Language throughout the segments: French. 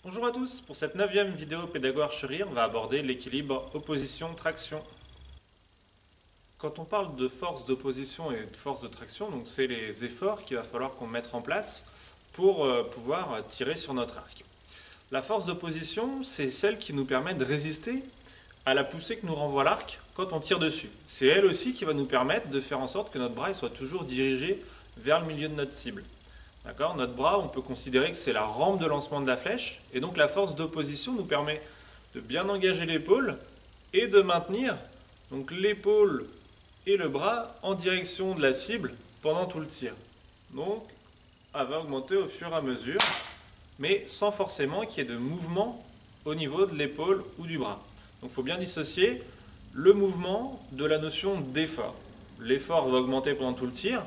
Bonjour à tous, pour cette 9e vidéo Pédago Archerie, on va aborder l'équilibre opposition-traction. Quand on parle de force d'opposition et de force de traction, donc c'est les efforts qu'il va falloir qu'on mette en place pour pouvoir tirer sur notre arc. La force d'opposition, c'est celle qui nous permet de résister à la poussée que nous renvoie l'arc quand on tire dessus. C'est elle aussi qui va nous permettre de faire en sorte que notre bras soit toujours dirigé vers le milieu de notre cible. D'accord. Notre bras, on peut considérer que c'est la rampe de lancement de la flèche, et donc la force d'opposition nous permet de bien engager l'épaule et de maintenir donc l'épaule et le bras en direction de la cible pendant tout le tir. Donc, elle va augmenter au fur et à mesure, mais sans forcément qu'il y ait de mouvement au niveau de l'épaule ou du bras. Donc il faut bien dissocier le mouvement de la notion d'effort. L'effort va augmenter pendant tout le tir,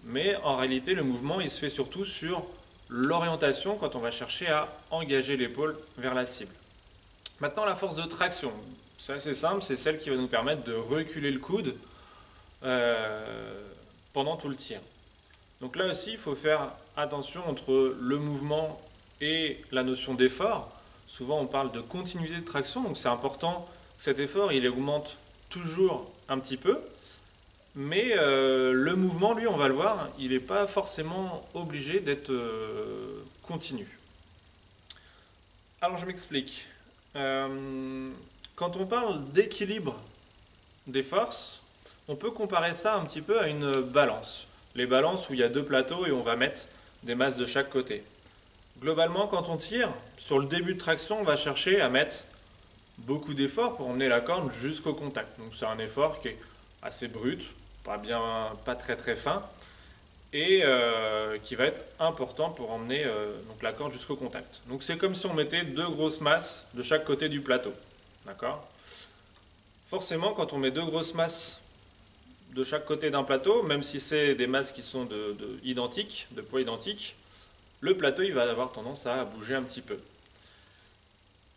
mais en réalité, le mouvement, il se fait surtout sur l'orientation quand on va chercher à engager l'épaule vers la cible. Maintenant, la force de traction. C'est assez simple, c'est celle qui va nous permettre de reculer le coude pendant tout le tir. Donc là aussi, il faut faire attention entre le mouvement et la notion d'effort. Souvent, on parle de continuité de traction, donc c'est important que cet effort, il augmente toujours un petit peu. Mais le mouvement, lui, on va le voir, il n'est pas forcément obligé d'être continu. Alors je m'explique. Quand on parle d'équilibre des forces, on peut comparer ça un petit peu à une balance. Les balances où il y a deux plateaux et on va mettre des masses de chaque côté. Globalement, quand on tire, sur le début de traction, on va chercher à mettre beaucoup d'efforts pour emmener la corne jusqu'au contact. Donc c'est un effort qui est assez brut, pas très très fin, et qui va être important pour emmener donc la corde jusqu'au contact. Donc c'est comme si on mettait deux grosses masses de chaque côté du plateau. D'accord. Forcément, quand on met deux grosses masses de chaque côté d'un plateau, même si c'est des masses qui sont identiques, de poids identiques, le plateau il va avoir tendance à bouger un petit peu.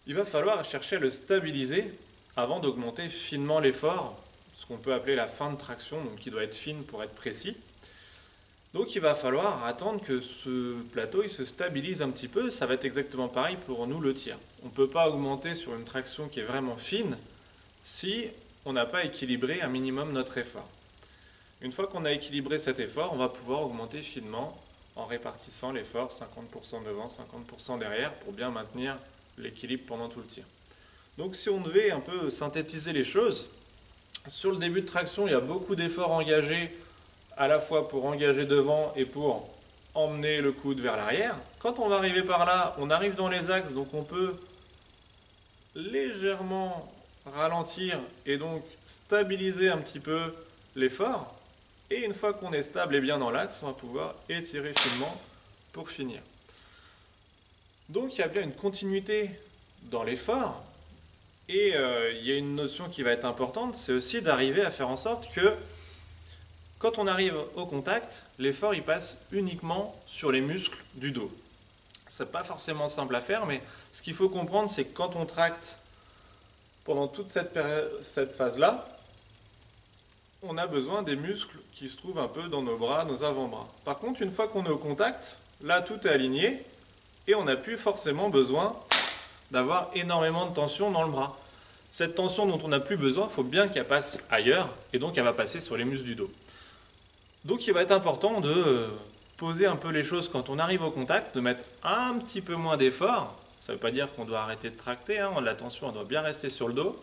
Il va falloir chercher à le stabiliser avant d'augmenter finement l'effort, ce qu'on peut appeler la fin de traction, donc qui doit être fine pour être précis. Donc il va falloir attendre que ce plateau il se stabilise un petit peu, ça va être exactement pareil pour nous le tir. On ne peut pas augmenter sur une traction qui est vraiment fine si on n'a pas équilibré un minimum notre effort. Une fois qu'on a équilibré cet effort, on va pouvoir augmenter finement en répartissant l'effort 50% devant, 50% derrière pour bien maintenir l'équilibre pendant tout le tir. Donc si on devait un peu synthétiser les choses, sur le début de traction, il y a beaucoup d'efforts engagés à la fois pour engager devant et pour emmener le coude vers l'arrière. Quand on va arriver par là, on arrive dans les axes, donc on peut légèrement ralentir et donc stabiliser un petit peu l'effort. Et une fois qu'on est stable et bien dans l'axe, on va pouvoir étirer finement pour finir. Donc il y a bien une continuité dans l'effort. Et il y a une notion qui va être importante, c'est aussi d'arriver à faire en sorte que quand on arrive au contact, l'effort il passe uniquement sur les muscles du dos. C'est pas forcément simple à faire, mais ce qu'il faut comprendre, c'est que quand on tracte pendant toute cette phase-là, on a besoin des muscles qui se trouvent un peu dans nos bras, nos avant-bras. Par contre, une fois qu'on est au contact, là tout est aligné et on n'a plus forcément besoin d'avoir énormément de tension dans le bras. Cette tension dont on n'a plus besoin, il faut bien qu'elle passe ailleurs et donc elle va passer sur les muscles du dos. Donc il va être important de poser un peu les choses quand on arrive au contact, de mettre un petit peu moins d'effort. Ça ne veut pas dire qu'on doit arrêter de tracter, hein. La tension elle doit bien rester sur le dos.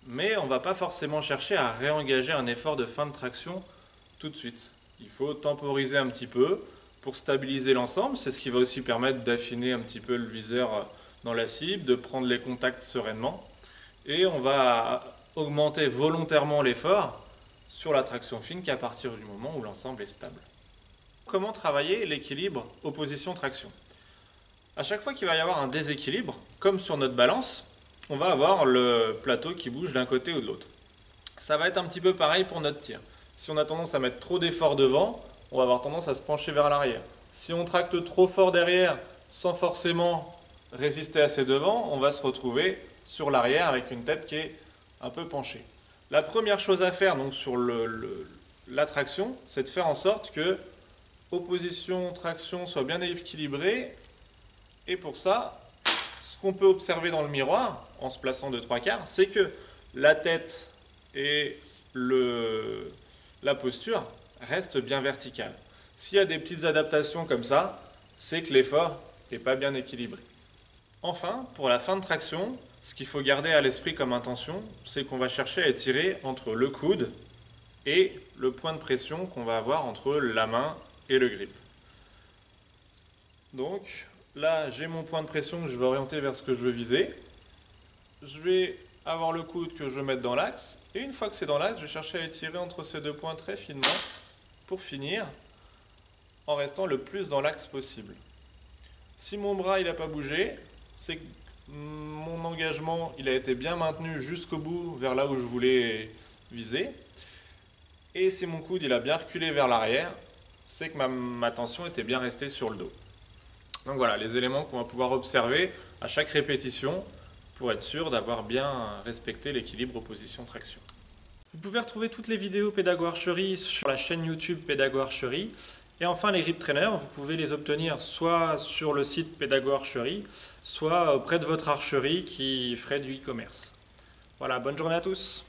Mais on ne va pas forcément chercher à réengager un effort de fin de traction tout de suite. Il faut temporiser un petit peu pour stabiliser l'ensemble. C'est ce qui va aussi permettre d'affiner un petit peu le viseur dans la cible, de prendre les contacts sereinement. Et on va augmenter volontairement l'effort sur la traction fine qu'à partir du moment où l'ensemble est stable. Comment travailler l'équilibre opposition-traction? À chaque fois qu'il va y avoir un déséquilibre, comme sur notre balance, on va avoir le plateau qui bouge d'un côté ou de l'autre. Ça va être un petit peu pareil pour notre tir. Si on a tendance à mettre trop d'effort devant, on va avoir tendance à se pencher vers l'arrière. Si on tracte trop fort derrière, sans forcément résister assez devant, on va se retrouver sur l'arrière avec une tête qui est un peu penchée. La première chose à faire donc sur la traction, c'est de faire en sorte que opposition-traction soit bien équilibrée. Et pour ça, ce qu'on peut observer dans le miroir, en se plaçant de 3/4, c'est que la tête et la posture restent bien verticales. S'il y a des petites adaptations comme ça, c'est que l'effort n'est pas bien équilibré. Enfin, pour la fin de traction, ce qu'il faut garder à l'esprit comme intention, c'est qu'on va chercher à étirer entre le coude et le point de pression qu'on va avoir entre la main et le grip. Donc là, j'ai mon point de pression que je vais orienter vers ce que je veux viser. Je vais avoir le coude que je veux mettre dans l'axe. Et une fois que c'est dans l'axe, je vais chercher à étirer entre ces deux points très finement pour finir en restant le plus dans l'axe possible. Si mon bras n'a pas bougé, c'est que mon engagement il a été bien maintenu jusqu'au bout vers là où je voulais viser. Et si mon coude il a bien reculé vers l'arrière, c'est que ma tension était bien restée sur le dos. Donc voilà les éléments qu'on va pouvoir observer à chaque répétition pour être sûr d'avoir bien respecté l'équilibre opposition-traction. Vous pouvez retrouver toutes les vidéos Pédago Archerie sur la chaîne YouTube Pédago Archerie. Et enfin, les grip trainers, vous pouvez les obtenir soit sur le site Pédago Archerie, soit auprès de votre archerie qui ferait du e-commerce. Voilà, bonne journée à tous!